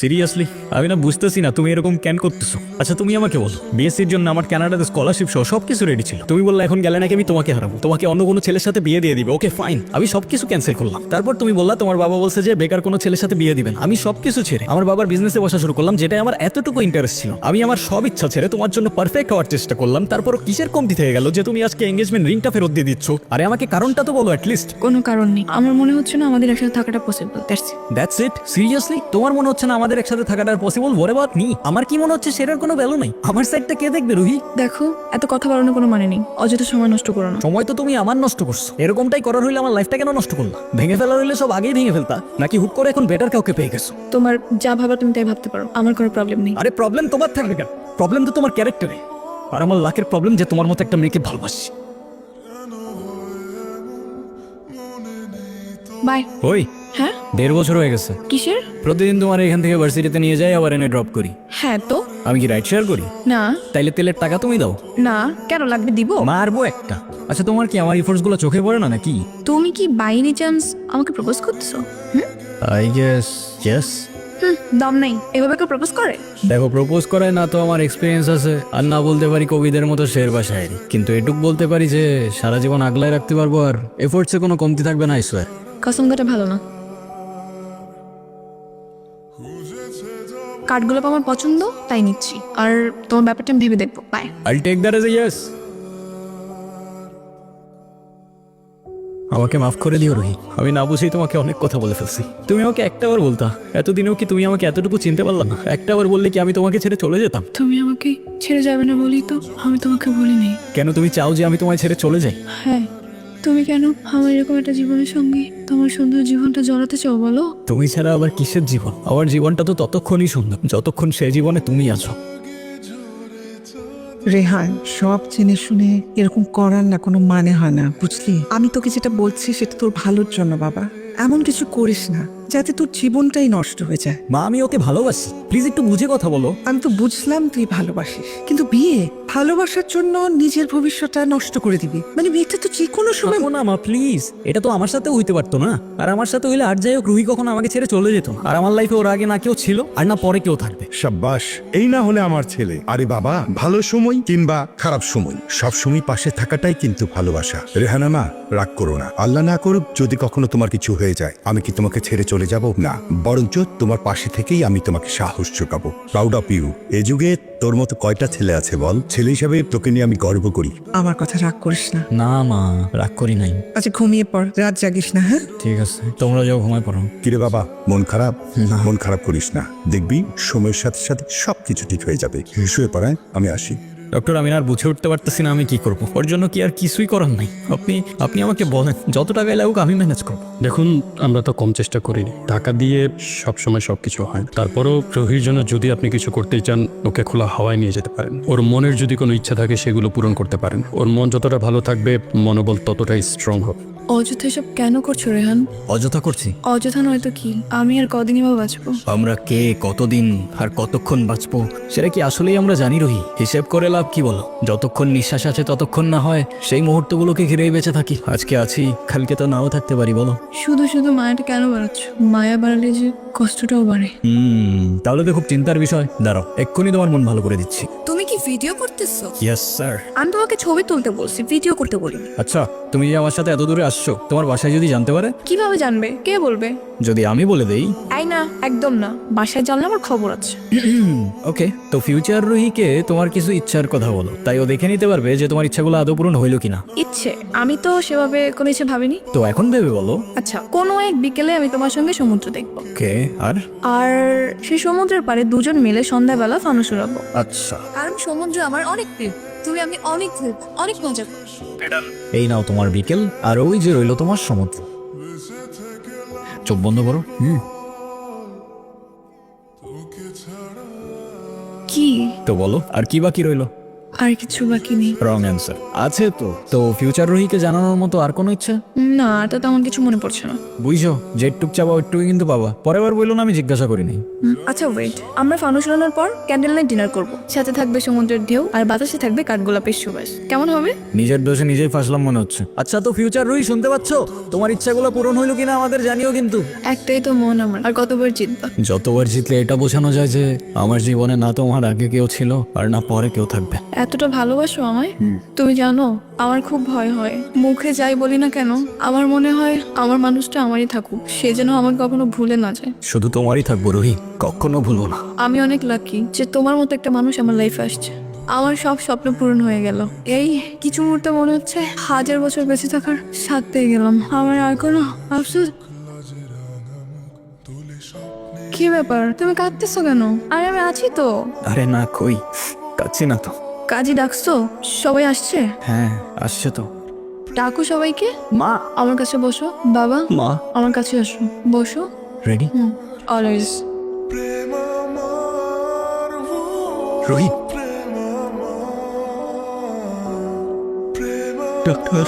Seriously আমি না বুঝতেছি না তুমি এরকম কেন করতেছো। আচ্ছা তুমি আমাকে বলো, বিএসসির জন্য আমার কানাডাতে স্কলারশিপ সহ সবকিছু রেডি ছিল। তুমি বললে এখন গেলে নাকি আমি তোমাকে হারাবো, তোমাকে অন্য কোনো ছেলের সাথে বিয়ে দিয়ে দিবে। ওকে ফাইন, আমি সবকিছু ক্যান্সেল করলাম। তারপর তুমি বললা তোমার বাবা বলছে যে বেকার কোনো ছেলের সাথে বিয়ে দিবেন। আমি সবকিছু ছেড়ে আমার বাবার বিজনেসে বসা শুরু করলাম, যেটা আমার এতটুকু ইন্টারেস্ট ছিল। আমি আমার সব ইচ্ছা ছেড়ে তোমার জন্য পারফেক্ট হওয়ার চেষ্টা করলাম। তারপরও কিসের কমতি থেকে গেল যে তুমি আজকে এঙ্গেজমেন্ট রিংটা ফেরত দিয়ে দিচ্ছ? আরে আমাকে কারণটা তো বলো অ্যাটলিস্ট। কোনো কারণ নেই, আমার মনে হচ্ছে না আমাদের একসাথে থাকাটা পসিবল। That's it? সিরিয়াসলি তোমার মনে হচ্ছে না আমাদের একসাথে থাকাটা পসিবল? What about me? আমার কি মনে হচ্ছে সেটার কোনো ভ্যালু নাই? আমার সাইডটা কে দেখবে রুহি? দেখো, এত কথা বাড়ানোর কোনো মানে নেই, অযথা সময় নষ্ট করো না। সময় তো তুমি আমার নষ্ট করছো। এরকমটাই করার হইলে আমার লাইফটা কেন নষ্ট করলা? ভেঙে ফেলার হইলে সব আগেই ভেঙে ফেলতা, নাকি হুট করে এখন বেটার কাউকে পেয়ে গেছো? তোমার যা ভাবার তুমি তাই ভাবতে পারো, আমার কোনো প্রবলেম নেই। আরে প্রবলেম তোমার থাকবে কেন? প্রবলেম তো তোমার ক্যারেক্টারে। আর আমার লাকের প্রবলেম যে তোমার মতো একটা মেয়েকে ভালোবাসি। বাই। ওই হ্যাঁ? 1.5 বছর হয়ে গেছে কিসের? প্রতিদিন তোমার এখান থেকে ভার্সিটিতে নিয়ে যাই, আবার এনে ড্রপ করি। হ্যাঁ তো। আমি কি রাইড শেয়ার করি? না তাইলে তেলের টাকা তুমি দাও। না, কেন লাগবে? দিব। মারবো একটা। আচ্ছা তোমার কি আমার ইফোর্টস গুলো চোখে পড়ে না নাকি? তুমি কি বাই এনি চান্স আমাকে প্রপোজ করতেছো? I guess yes. দম নেই, এভাবে কেউ প্রপোজ করে? দেখো, প্রপোজ করায় না তো আমার এক্সপিরিয়েন্স আছে, আর না বলতে পারি কবিদের মতো শের বা শায়েরি, কিন্তু এটুক বলতে পারি যে সারা জীবন আগলায় রাখতে পারবো, আর এফোর্টসে কোনো কমতি থাকবে না, আই সোয়ার। কসমকাটা ভালো না। কার্ডগুলো আমার পছন্দ, তাই নিচ্ছি। আর তোমার ব্যাপারটা আমি ভেবে দেখবো। Bye. I'll take that as a yes. আমাকে মাফ করে দিও রোহি, আমি না বুঝেই তোমাকে অনেক কথা বলে ফেলছি। তুমি আমাকে একটাবার বলতা, এতদিনেও কি তুমি আমাকে এতটুকু চিনতে পারলা না? একটাবার বললে কি আমি তোমাকে ছেড়ে চলে যেতাম? তুমি আমাকে ছেড়ে যাবে না বলি তো আমি তোমাকে বলিনি। কেন তুমি চাও যে আমি তোমায় ছেড়ে চলে যাই? হ্যাঁ, তুমি কেন আমার এরকম একটা জীবনের সঙ্গে তোমার সুন্দর জীবনটা জড়াতে চাও বলো? তুমি ছাড়া আবার কিসের জীবন? আমার জীবনটা তো ততক্ষণই সুন্দর যতক্ষণ সে জীবনে তুমি আছো। রেহান, সব জেনে শুনে এরকম করার না কোনো মানে হয় না, বুঝলি? আমি তোকে যেটা বলছি সেটা তোর ভালোর জন্য বাবা। এমন কিছু করিস না যাতে তোর জীবনটাই নষ্ট হয়ে যায়। মা, আমি ওকে ভালোবাসি, প্লিজ একটু বুঝে কথা বলো। আমি তো বুঝলাম তুই ভালোবাসিস, কিন্তু বিয়ে ভালোবাসার জন্য নিজের ভবিষ্যৎটা নষ্ট করে দিবি? মানে বিয়েটা তো যে কোনো সময়। না মা প্লিজ, এটা তো আমার সাথে হইতে পারতো না। আর আমার সাথে হইলে আর যাই হোক রুহি কখনো আমাকে ছেড়ে চলে যেত না। আর আমার লাইফে ওর আগে না কেউ ছিল আর না পরে কেউ থাকবে। সাব্বাস, এই না হলে আমার ছেলে। আরে বাবা, ভালো সময় কিংবা খারাপ সময় সব সময় পাশে থাকাটাই কিন্তু ভালোবাসা। রেহানা মা, রাগ করো না। আল্লাহ না করুক যদি কখনো তোমার কিছু হয়ে যায়, আমি কি তোমাকে ছেড়ে চলে যাব? না, বরঞ্চ তোমার পাশে থেকেই আমি তোমাকে সাহস যোগাবো। Proud of you. এ যুগে তোর মতো কয়টা ছেলে আছে বল? ছেলে হিসাবে তোকে নিয়ে আমি গর্ব করি। আমার কথা রাগ করিস না। না মা, রাগ করি নাই। আচ্ছা ঘুমিয়ে পড়, রাত জাগিস না। হ্যাঁ, ঠিক আছে, তোমরা যাও ঘুমায় পড়ো। কিরে বাবা, মন খারাপ? মন খারাপ করিস না, দেখবি সময়ের সাথে সাথে সবকিছু ঠিক হয়ে যাবে। শুয়ে পড়ায়, আমি আসি। ডক্টর, আমি আর বুঝে উঠতে পারতেছি না আমি কি করব। ওর জন্য কি আর কিছুই করার নাই? আপনি আমাকে বলেন, যত টাকায় লাগুক আমি ম্যানেজ করবো। দেখুন, আমরা তো কম চেষ্টা করিনি। টাকা দিয়ে সবসময় সবকিছু হয় না। তারপরও রোহির জন্য যদি আপনি কিছু করতে চান, ওকে খোলা হাওয়ায় নিয়ে যেতে পারেন। ওর মনের যদি কোনো ইচ্ছা থাকে সেগুলো পূরণ করতে পারেন। ওর মন যতটা ভালো থাকবে, মনোবল ততটাই স্ট্রং হবে। অযথা এসব কেন করছো রেহান? অযথা করছি? অযথা নয়তো কি? আমি আর কদিনই বা বাঁচবো? আমরা কে, কতদিন আর কতক্ষণ বাঁচবো সেটা কি আসলেই আমরা জানি রোহি? হিসেব করে লাভ কি বলো? যতক্ষণ নিঃশ্বাস আছে ততক্ষণ না হয় সেই মুহূর্তগুলোকে ঘিরেই বেঁচে থাকি। আজকে আছি, কালকে তো নাও থাকতে পারি, বলো? শুধু শুধু মায়াটা কেন বাড়াচ্ছ? মায়া বাড়ালে যে কষ্টটাও বাড়ে। তাহলে তো খুব চিন্তার বিষয়। দাঁড়াও, এক্ষুনি তোমার মন ভালো করে দিচ্ছি। তুমি কি ভিডিও করতেছো? Yes sir. আমি তোমাকে ছবি তুলতে বলছি, ভিডিও করতে বলিনি। আচ্ছা, তুমি যে আমার সাথে এত দূরে আসছো, তোমার বাসায় যদি জানতে পারে? কিভাবে জানবে? কে বলবে? যদি আমি বলে দেই? এই না, একদম না। বাসায় জানলে আমার খবর আছে। ওকে, তো ফিউচার রুহিকে তোমার কিছু ইচ্ছার কথা বলো, তাই ও দেখে নিতে পারবে যে তোমার ইচ্ছাগুলো আদৌ পূরণ হইলো কিনা। ইচ্ছে? আমি তো সেভাবে কোনো ইচ্ছে ভাবিনি। তো এখন ভেবে বলো। আচ্ছা, কোনো এক বিকেলে আমি তোমার সঙ্গে সমুদ্র দেখবো। ওকে, আর? আর সেই সমুদ্রের পাড়ে দুজন মিলে সন্ধ্যাবেলা ফানুস উড়াবো। আচ্ছা, কারণ সমুদ্র আমার অনেক প্রিয়। তুমি আমি অনেক অনেক মজা করবো। এই নাও তোমার বিকেল, আর ওই যে রইলো তোমার সমুদ্র। চোখ বন্ধ করো। কি? তো বলো, আর কি বাকি রইলো? আর কিছু বাকি নেই। Wrong answer. আছে তো ফিউচার রোহিকে জানানোর মতো আর কোনো ইচ্ছা? না, এটা তেমন কিছু মনে পড়ছে না। বুঝছো, যেটুক চাবা ওইটুকুই কিন্তু পাবা। পরের বার বললো না আমি জিজ্ঞাসা করিনি। আচ্ছা ওয়েট, আমরা ফানুস উড়ানোর পর ক্যান্ডেল নাইট ডিনার করব। সাথে থাকবে সমুদ্রের ঢেউ আর বাতাসে থাকবে কাঠগোলাপের সুবাস। কেমন হবে? নিজের দোষে নিজেই ফাঁসলাম মনে হচ্ছে। আচ্ছা তো ফিউচার রোহি, শুনতে পাচ্ছ? তোমার ইচ্ছাগুলো পূরণ হইলো কিনা আমাদের জানিও কিন্তু। একটাই তো মন আমার, আর কতবার জিতবা? যতবার জিতলে এটা বোঝানো যায় যে আমার জীবনে না তোমার আগে কেউ ছিল আর না পরে কেউ থাকবে। এতটা ভালোবাসো আমায়? তুমি জানো আমার খুব ভয় হয়, মুখে যাই বলি না কেন আমার মনে হয় আমার মানুষটা আমারই থাকুক, সে যেন আমাকে কখনো ভুলে না যায়। শুধু তোমারই থাকবো রোহি, কখনো ভুলবো না। আমি অনেক লাকি যে তোমার মতো একটা মানুষ আমার লাইফে আসছে। আমার সব স্বপ্ন পূরণ হয়ে গেল। এই কিছু মুহূর্তে মনে হচ্ছে 1000 বছর বেঁচে থাকার স্বাদ পেয়ে গেলাম। আমার আর কোনো আফসোস। কি ব্যাপার, তুমি কাঁদতেছো কেন? আরে আমি আছি তো। আরে না, কই কাচ্ছি না তো। কাজী ডাকছো? সবাই আসছে? হ্যাঁ আসছে তো। ডাকো সবাইকে। মা, আমার কাছে বসো। বাবা, মা আমার কাছে আসো। বসো। রেডি? অলওয়েজ। রোহি, ডক্টর